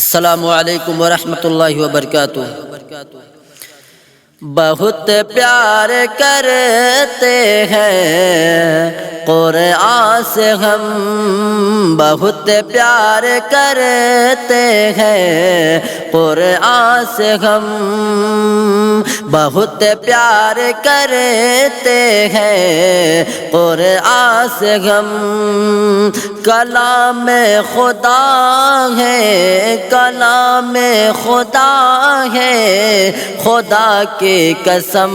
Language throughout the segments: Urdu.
السلام علیکم ورحمۃ اللہ وبرکاتہ۔ بہت پیار کرتے ہیں قرآن سے ہم، بہت پیار کرتے ہیں قرآن سے ہم، بہت پیار کرتے ہیں قرآن سے ہم۔ کلام خدا ہے، کلام خدا ہے، خدا کی قسم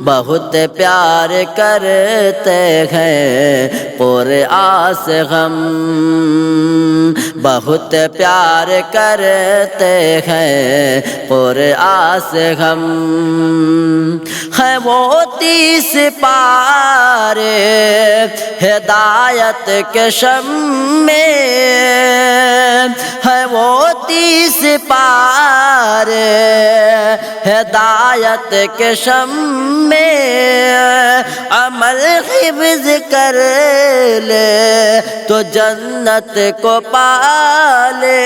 بہت پیار کرتے ہیں قرآن سے ہم، بہت پیار کرتے ہیں قرآن سے ہم۔ ہے وہ 30 پارے ہدایت کے شم میں، ہے وہ 30 پارے ہدایت کے شم میں، عمل حفظ کر لے تو جنت کو پالے،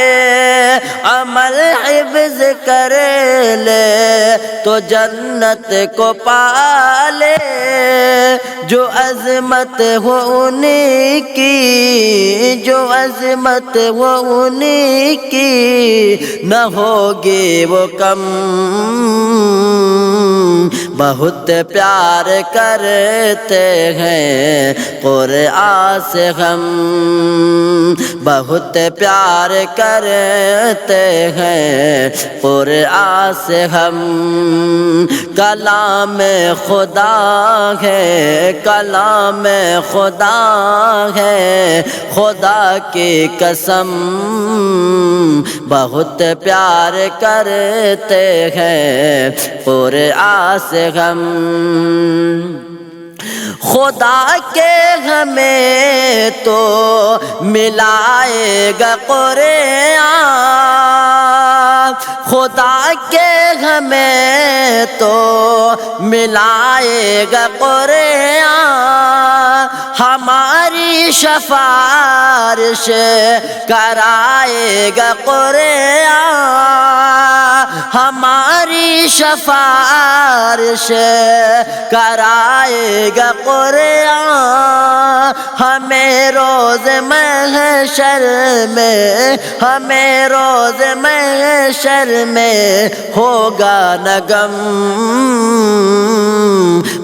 عمل حفظ کر لے تو جنت کو پالے، جو عظمت ہو انہی کی، جو عظمت ہو انہی کی، نہ ہوگی وہ کم۔ بہت پیار کرتے ہیں قرآن سے ہم، بہت پیار کرتے ہیں قرآن سے ہم۔ کلام خدا ہے، کلام خدا ہے، خدا کی قسم بہت پیار کرتے ہیں قرآن سے ہم۔ خدا کے ہمیں تو ملائے گا قرآن، خدا کے ہمیں تو ملائے گا قرآن، ہماری سفارش کرائے گا قرآن، ہماری سفارش کرائے گا قرآن، ہمیں روز محشر میں، ہمیں روز محشر میں ہوگا نہ غم۔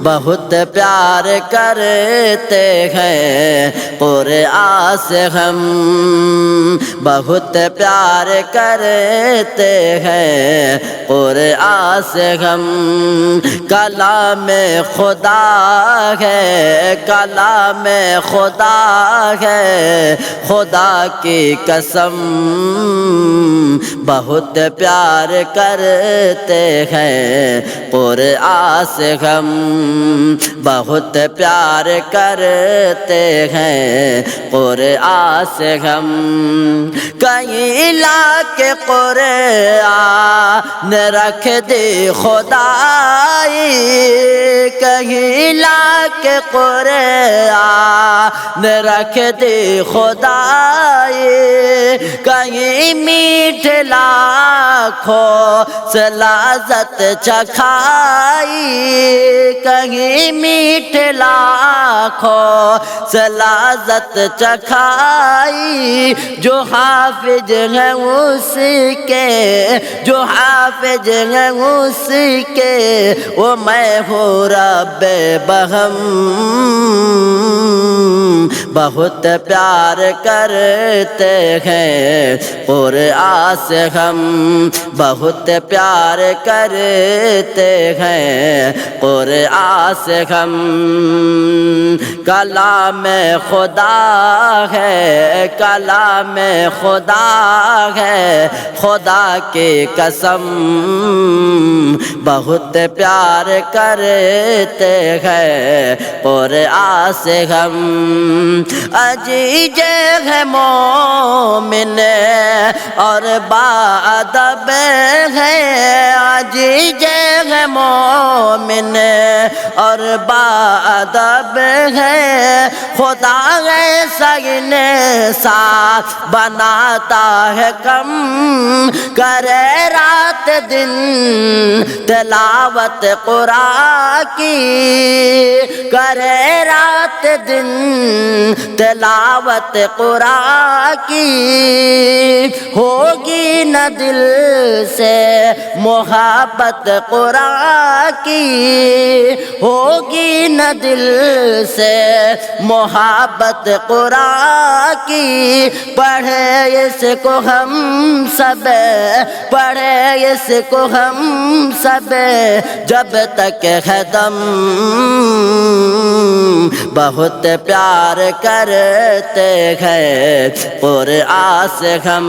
بہت پیار کرتے ہیں قرآن سے ہم، بہت پیار کرتے ہیں قرآن سے ہم۔ کلام خدا ہے، کلام خدا ہے، خدا کی قسم بہت پیار کرتے ہیں قرآن سے ہم، بہت پیار کرتے ہیں قرآن سے ہم۔ کہیں لا کے قرآن رکھ دی خدائی، کہیں لا کے قرآن رکھ دی خدائی، کہیں میٹھ لاکھوں سے لذت چکھائی، کہیں میٹھ لاکھوں سے لذت چکھائی، جو حافظ ہیں اس کے، جو حافظ ہیں اس کے، وہ میں ہوں رب بہم۔ بہت پیار کرتے ہیں قرآن سے ہم، بہت پیار کرتے ہیں قرآن سے ہم۔ کلام خدا ہے، کلام خدا ہے، خدا کی قسم بہت پیار کرتے ہیں قرآن سے ہم۔ عجیب ہے مومن اور باادب ہے، عزیز ہے مومن اور باادب ہے، خدا ایسا انسان بناتا ہے کم، کرے رات دن تلاوت قرآن کی، کرے رات دن تلاوت قرآن کی، ہوگی نہ دل سے محبت قرآن کی، ہوگی نہ دل سے محبت قرآن کی، پڑھے اس کو ہم سب، پڑھے اس کو ہم سب جب تک ہے دم، بہت پیار کرتے ہیں قرآن سے ہم،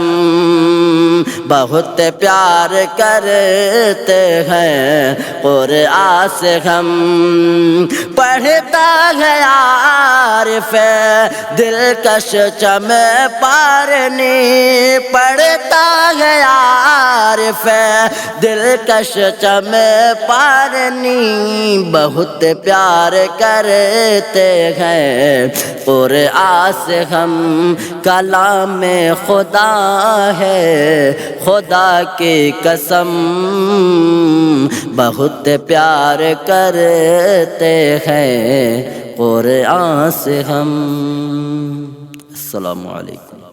بہت پیار کرتے ہیں قرآن سے ہم، پڑھتا ہے عارف دلکش چمے پارنی، پڑھتا ہے عارف دلکش چمے پارنی، بہت پیار کرتے ہیں قرآن سے ہم، کلام خدا ہے خدا کی قسم، بہت پیار کرتے ہیں قرآن سے ہم۔ السلام علیکم۔